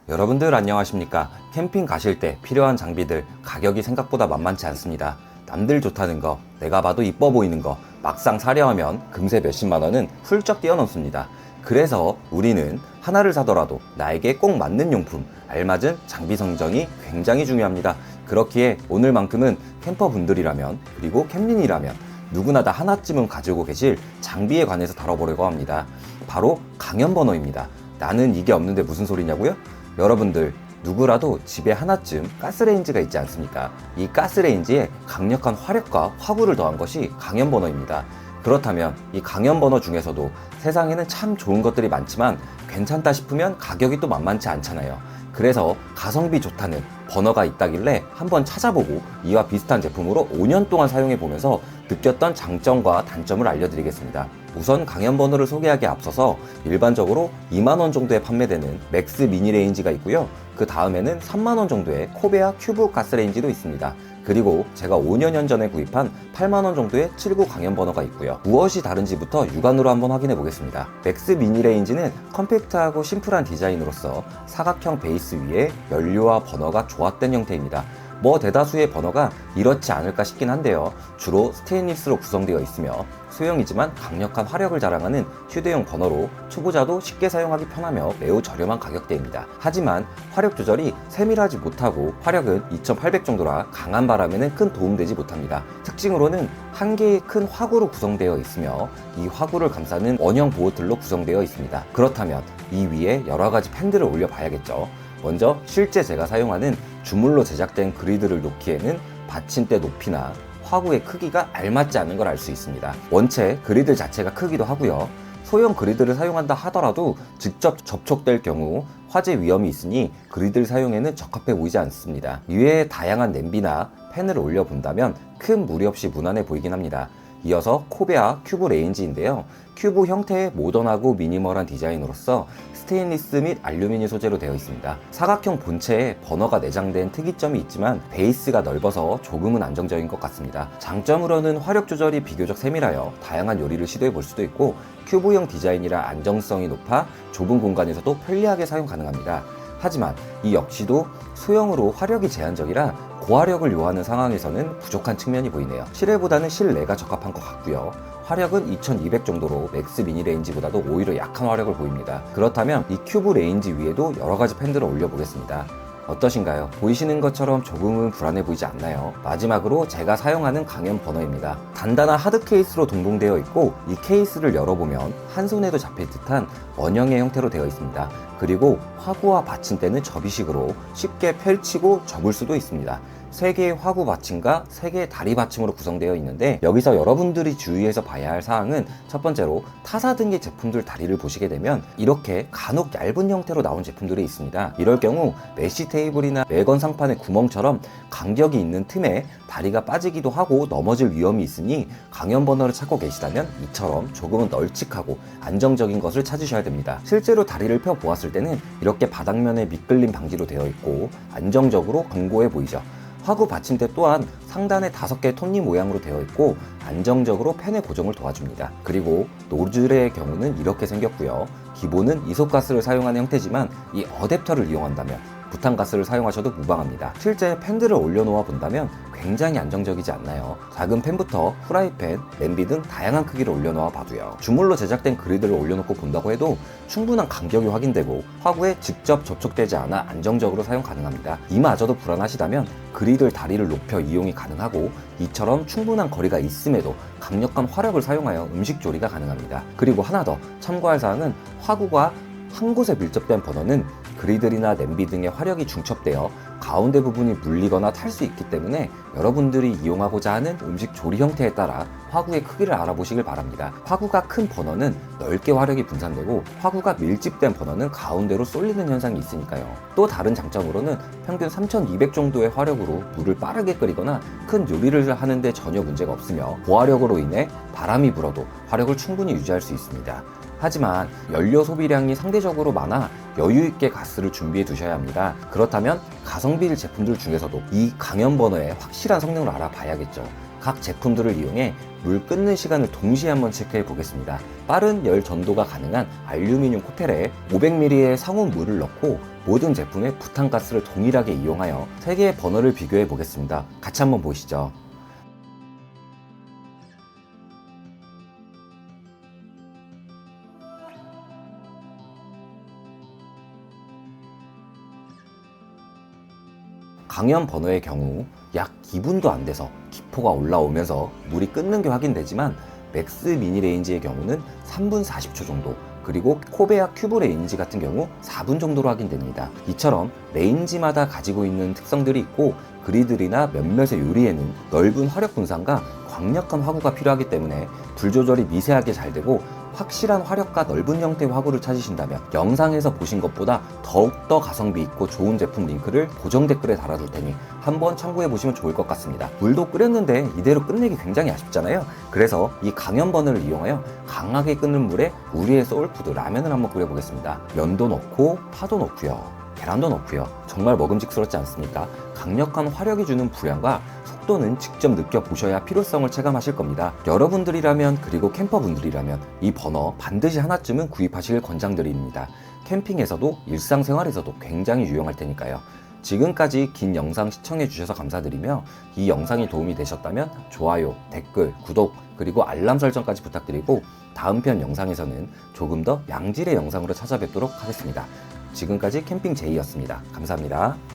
여러분들 안녕하십니까? 캠핑 가실 때 필요한 장비들 가격이 생각보다 만만치 않습니다. 남들 좋다는 거, 내가 봐도 이뻐 보이는 거 막상 사려 하면 금세 몇십만 원은 훌쩍 뛰어넘습니다. 그래서 우리는 하나를 사더라도 나에게 꼭 맞는 용품, 알맞은 장비 선정이 굉장히 중요합니다. 그렇기에 오늘만큼은 캠퍼분들이라면 그리고 캠린이라면 누구나 다 하나쯤은 가지고 계실 장비에 관해서 다뤄보려고 합니다. 바로 강연버너입니다. 나는 이게 없는데 무슨 소리냐고요? 여러분들 누구라도 집에 하나쯤 가스레인지가 있지 않습니까? 이 가스레인지에 강력한 화력과 화구를 더한 것이 강연버너입니다. 그렇다면 이 강연버너 중에서도 세상에는 참 좋은 것들이 많지만 괜찮다 싶으면 가격이 또 만만치 않잖아요. 그래서 가성비 좋다는 버너가 있다길래 한번 찾아보고 이와 비슷한 제품으로 5년 동안 사용해보면서 느꼈던 장점과 단점을 알려드리겠습니다. 우선 강연버너를 소개하기에 앞서서 일반적으로 2만원 정도에 판매되는 맥스 미니 레인지가 있고요. 그 다음에는 3만원 정도의 코베아 큐브 가스레인지도 있습니다. 그리고 제가 5년 전에 구입한 8만원 정도의 79 강연버너가 있고요. 무엇이 다른지부터 육안으로 한번 확인해 보겠습니다. 맥스 미니 레인지는 컴팩트하고 심플한 디자인으로서 사각형 베이스 위에 연료와 버너가 조합된 형태입니다. 대다수의 버너가 이렇지 않을까 싶긴 한데요. 주로 스테인리스로 구성되어 있으며 소형이지만 강력한 화력을 자랑하는 휴대용 버너로 초보자도 쉽게 사용하기 편하며 매우 저렴한 가격대입니다. 하지만 화력 조절이 세밀하지 못하고 화력은 2800 정도라 강한 바람에는 큰 도움되지 못합니다. 특징으로는 한 개의 큰 화구로 구성되어 있으며 이 화구를 감싸는 원형 보호틀로 구성되어 있습니다. 그렇다면 이 위에 여러 가지 팬들을 올려 봐야겠죠. 먼저 실제 제가 사용하는 주물로 제작된 그리드를 놓기에는 받침대 높이나 화구의 크기가 알맞지 않은 걸 알 수 있습니다. 원체 그리드 자체가 크기도 하고요. 소형 그리드를 사용한다 하더라도 직접 접촉될 경우 화재 위험이 있으니 그리드를 사용에는 적합해 보이지 않습니다. 이외에 다양한 냄비나 팬을 올려본다면 큰 무리 없이 무난해 보이긴 합니다. 이어서 코베아 큐브 레인지인데요. 큐브 형태의 모던하고 미니멀한 디자인으로서 스테인리스 및 알루미늄 소재로 되어 있습니다. 사각형 본체에 버너가 내장된 특이점이 있지만 베이스가 넓어서 조금은 안정적인 것 같습니다. 장점으로는 화력 조절이 비교적 세밀하여 다양한 요리를 시도해 볼 수도 있고 큐브형 디자인이라 안정성이 높아 좁은 공간에서도 편리하게 사용 가능합니다. 하지만 이 역시도 소형으로 화력이 제한적이라 고화력을 요하는 상황에서는 부족한 측면이 보이네요. 실외보다는 실내가 적합한 것 같고요. 화력은 2200 정도로 맥스 미니 레인지보다도 오히려 약한 화력을 보입니다. 그렇다면 이 큐브 레인지 위에도 여러가지 팬들을 올려보겠습니다. 어떠신가요? 보이시는 것처럼 조금은 불안해 보이지 않나요? 마지막으로 제가 사용하는 강연 버너입니다. 단단한 하드 케이스로 동봉되어 있고 이 케이스를 열어보면 한 손에도 잡힐 듯한 원형의 형태로 되어 있습니다. 그리고 화구와 받침대는 접이식으로 쉽게 펼치고 접을 수도 있습니다. 3개의 화구 받침과 3개의 다리 받침으로 구성되어 있는데 여기서 여러분들이 주의해서 봐야 할 사항은 첫 번째로 타사 등의 제품들 다리를 보시게 되면 이렇게 간혹 얇은 형태로 나온 제품들이 있습니다. 이럴 경우 메쉬 테이블이나 매건 상판의 구멍처럼 간격이 있는 틈에 다리가 빠지기도 하고 넘어질 위험이 있으니 강연 버너를 찾고 계시다면 이처럼 조금은 널찍하고 안정적인 것을 찾으셔야 됩니다. 실제로 다리를 펴 보았을 때는 이렇게 바닥면에 미끌림 방지로 되어 있고 안정적으로 견고해 보이죠. 화구 받침대 또한 상단에 5개의 톱니 모양으로 되어 있고 안정적으로 팬의 고정을 도와줍니다. 그리고 노즐의 경우는 이렇게 생겼고요. 기본은 이소가스를 사용하는 형태지만 이 어댑터를 이용한다면 부탄가스를 사용하셔도 무방합니다. 실제 팬들을 올려놓아 본다면 굉장히 안정적이지 않나요? 작은 팬부터 후라이팬, 냄비 등 다양한 크기를 올려놓아 봐도요. 주물로 제작된 그리드를 올려놓고 본다고 해도 충분한 간격이 확인되고 화구에 직접 접촉되지 않아 안정적으로 사용 가능합니다. 이마저도 불안하시다면 그리드 다리를 높여 이용이 가능하고 이처럼 충분한 거리가 있음에도 강력한 화력을 사용하여 음식 조리가 가능합니다. 그리고 하나 더 참고할 사항은 화구가 한 곳에 밀접된 버너는 그리들이나 냄비 등의 화력이 중첩되어 가운데 부분이 물리거나 탈 수 있기 때문에 여러분들이 이용하고자 하는 음식 조리 형태에 따라 화구의 크기를 알아보시길 바랍니다. 화구가 큰 버너는 넓게 화력이 분산되고 화구가 밀집된 버너는 가운데로 쏠리는 현상이 있으니까요. 또 다른 장점으로는 평균 3200 정도의 화력으로 물을 빠르게 끓이거나 큰 요리를 하는데 전혀 문제가 없으며 고화력으로 인해 바람이 불어도 화력을 충분히 유지할 수 있습니다. 하지만 연료 소비량이 상대적으로 많아 여유있게 가스를 준비해 두셔야 합니다. 그렇다면 가성비 제품들 중에서도 이 강연 버너의 확실한 성능을 알아봐야겠죠. 각 제품들을 이용해 물 끓는 시간을 동시에 한번 체크해 보겠습니다. 빠른 열 전도가 가능한 알루미늄 코펠에 500ml의 상온 물을 넣고 모든 제품에 부탄가스를 동일하게 이용하여 3개의 버너를 비교해 보겠습니다. 같이 한번 보시죠. 강연 버너의 경우 약 2분도 안 돼서 기포가 올라오면서 물이 끓는 게 확인되지만 맥스 미니 레인지의 경우는 3분 40초 정도, 그리고 코베아 큐브 레인지 같은 경우 4분 정도로 확인됩니다. 이처럼 레인지마다 가지고 있는 특성들이 있고 그리들이나 몇몇의 요리에는 넓은 화력 분산과 강력한 화구가 필요하기 때문에 불 조절이 미세하게 잘 되고 확실한 화력과 넓은 형태의 화구를 찾으신다면 영상에서 보신 것보다 더욱더 가성비 있고 좋은 제품 링크를 고정 댓글에 달아둘 테니 한번 참고해 보시면 좋을 것 같습니다. 물도 끓였는데 이대로 끝내기 굉장히 아쉽잖아요. 그래서 이 강연 버너를 이용하여 강하게 끓는 물에 우리의 소울푸드 라면을 한번 끓여보겠습니다. 면도 넣고 파도 넣고요, 계란도 넣고요. 정말 먹음직스럽지 않습니까? 강력한 화력이 주는 불향과 속도는 직접 느껴보셔야 필요성을 체감하실 겁니다. 여러분들이라면, 그리고 캠퍼분들이라면 이 버너 반드시 하나쯤은 구입하시길 권장드립니다. 캠핑에서도 일상생활에서도 굉장히 유용할 테니까요. 지금까지 긴 영상 시청해주셔서 감사드리며 이 영상이 도움이 되셨다면 좋아요, 댓글, 구독, 그리고 알람 설정까지 부탁드리고 다음 편 영상에서는 조금 더 양질의 영상으로 찾아뵙도록 하겠습니다. 지금까지 캠핑 제이였습니다. 감사합니다.